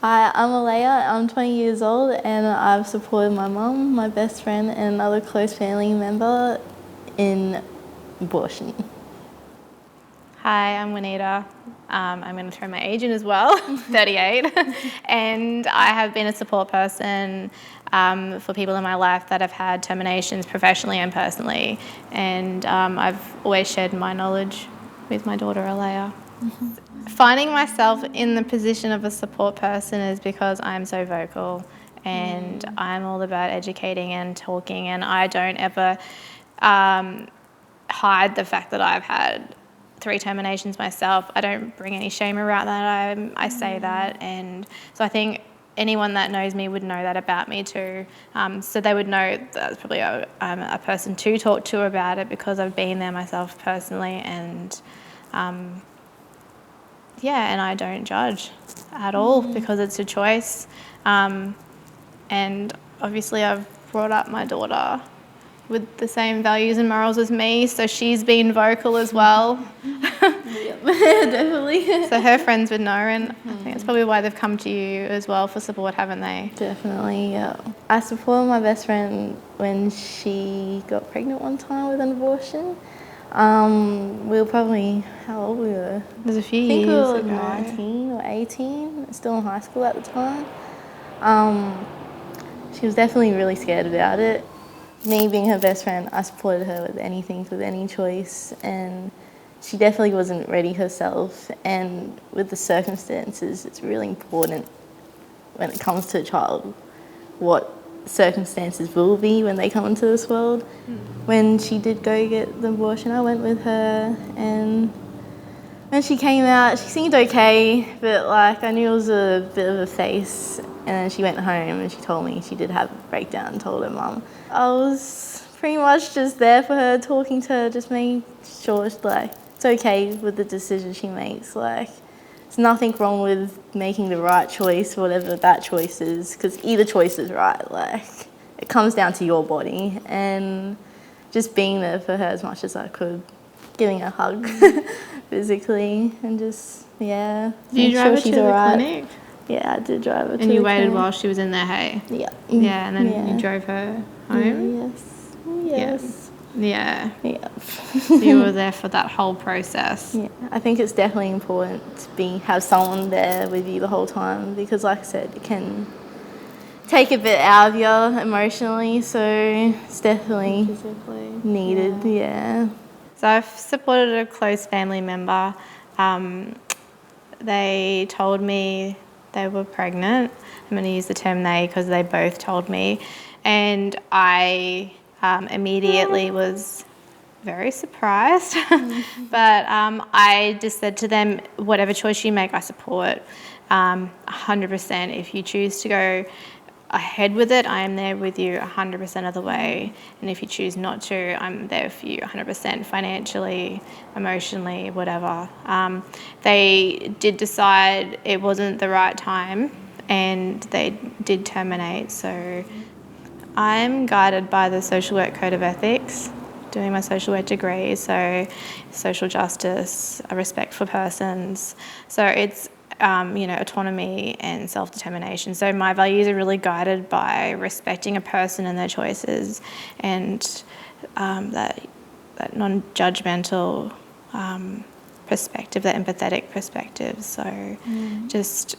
Hi, I'm Aaliyha. I'm 20 years old and I've supported my mum, my best friend and another close family member in abortion. Hi, I'm Juanita. I'm going to throw my age in as well, 38. And I have been a support person for people in my life that have had terminations professionally and personally. And I've always shared my knowledge with my daughter, Aaliyha. Finding myself in the position of a support person is because I'm so vocal and I'm all about educating and talking, and I don't ever hide the fact that I've had 3 terminations myself. I don't bring any shame around that. I say that, and so I think anyone that knows me would know that about me too. So they would know that's probably I'm a person to talk to about it because I've been there myself personally, and and I don't judge at all because it's a choice. And obviously I've brought up my daughter with the same values and morals as me, so she's been vocal as well. Definitely. So her friends would know, and I think that's probably why they've come to you as well for support, haven't they? Definitely, yeah. I supported my best friend when she got pregnant one time with an abortion. We were probably, how old we were? It was a few I think we years were ago. 19 or 18, still in high school at the time. She was definitely really scared about it. Me being her best friend, I supported her with anything, with any choice, and she definitely wasn't ready herself. And with the circumstances, it's really important when it comes to a child what circumstances will be when they come into this world. When she did go get the abortion, I went with her, and when she came out, she seemed okay, but I knew it was a bit of a face. And then she went home and she told me she did have a breakdown and told her mum. I was pretty much just there for her, talking to her, just making sure it's okay with the decision she makes. There's nothing wrong with making the right choice, whatever that choice is, because either choice is right. It comes down to your body, and just being there for her as much as I could, giving her a hug physically, and just, yeah. Did you drive her to the clinic? Yeah, I did drive her to the clinic. And you waited while she was in there, hey? Yeah. Yeah, and then you drove her home? Yes. Yeah. Yeah. So you were there for that whole process. Yeah, I think it's definitely important to have someone there with you the whole time, because like I said, it can take a bit out of you emotionally, so it's definitely Physically needed, yeah. So I've supported a close family member. They told me they were pregnant. I'm going to use the term they because they both told me. And I immediately was very surprised. But I just said to them, whatever choice you make, I support 100%. If you choose to go ahead with it, I am there with you 100% of the way. And if you choose not to, I'm there for you 100% financially, emotionally, whatever. They did decide it wasn't the right time and they did terminate. So I'm guided by the Social Work Code of Ethics, doing my social work degree, so social justice, a respect for persons. So it's autonomy and self-determination. So my values are really guided by respecting a person and their choices, and that non-judgmental perspective, that empathetic perspective. So just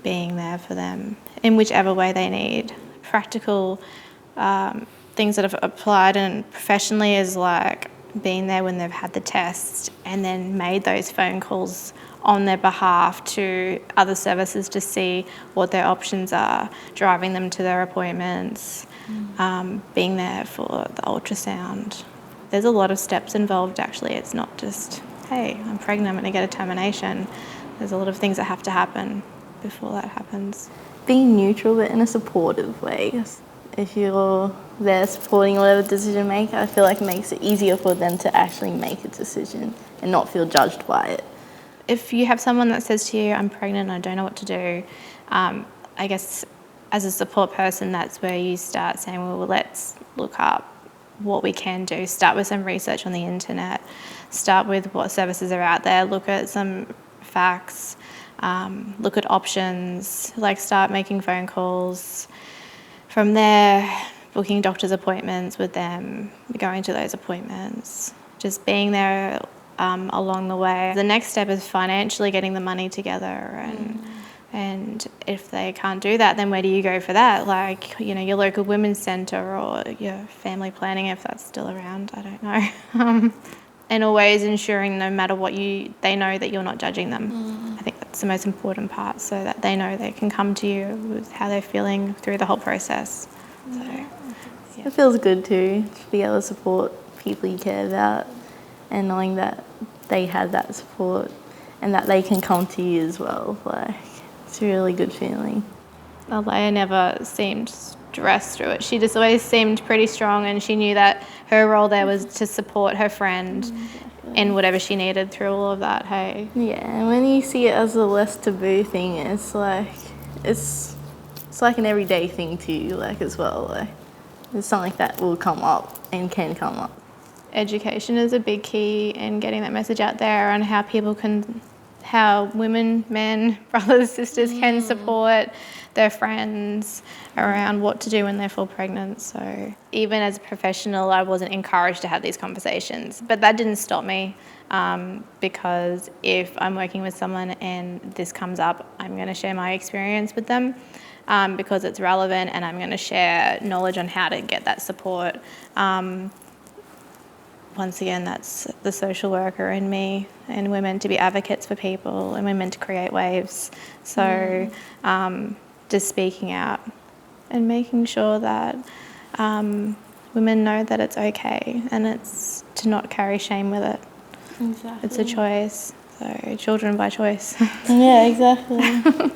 being there for them in whichever way they need. Practical things that have applied and professionally is being there when they've had the test and then made those phone calls on their behalf to other services to see what their options are, driving them to their appointments, being there for the ultrasound. There's a lot of steps involved actually. It's not just, hey, I'm pregnant, I'm going to get a termination. There's a lot of things that have to happen before that happens. Being neutral but in a supportive way. If you're there supporting whatever decision you make, I feel like it makes it easier for them to actually make a decision and not feel judged by it. If you have someone that says to you, I'm pregnant, I don't know what to do, I guess as a support person, that's where you start saying, well, let's look up what we can do. Start with some research on the internet. Start with what services are out there. Look at some facts. look at options, like start making phone calls. From there, booking doctor's appointments with them, going to those appointments, just being there along the way. The next step is financially getting the money together, and if they can't do that, then where do you go for that? Like, you know, your local women's centre or your family planning, if that's still around, I don't know. And always ensuring no matter what they know that you're not judging them. I think that's the most important part, so that they know they can come to you with how they're feeling through the whole process. So, yeah. It feels good too, to be able to support people you care about and knowing that they have that support and that they can come to you as well. Like, it's a really good feeling. Aaliyha never seemed stressed through it. She just always seemed pretty strong, and she knew that her role there was to support her friend in whatever she needed through all of that, hey? Yeah, and when you see it as a less taboo thing, it's like an everyday thing to you, like, as well. Like, it's something that will come up and can come up. Education is a big key in getting that message out there on how women, men, brothers, sisters can support their friends around what to do when they're full pregnant. So even as a professional, I wasn't encouraged to have these conversations, but that didn't stop me, because if I'm working with someone and this comes up, I'm going to share my experience with them, because it's relevant, and I'm going to share knowledge on how to get that support. Once again, that's the social worker in me, and we're meant to be advocates for people, and we're meant to create waves. So just speaking out and making sure that women know that it's okay, and it's to not carry shame with it. Exactly. It's a choice. So children by choice. Yeah, exactly.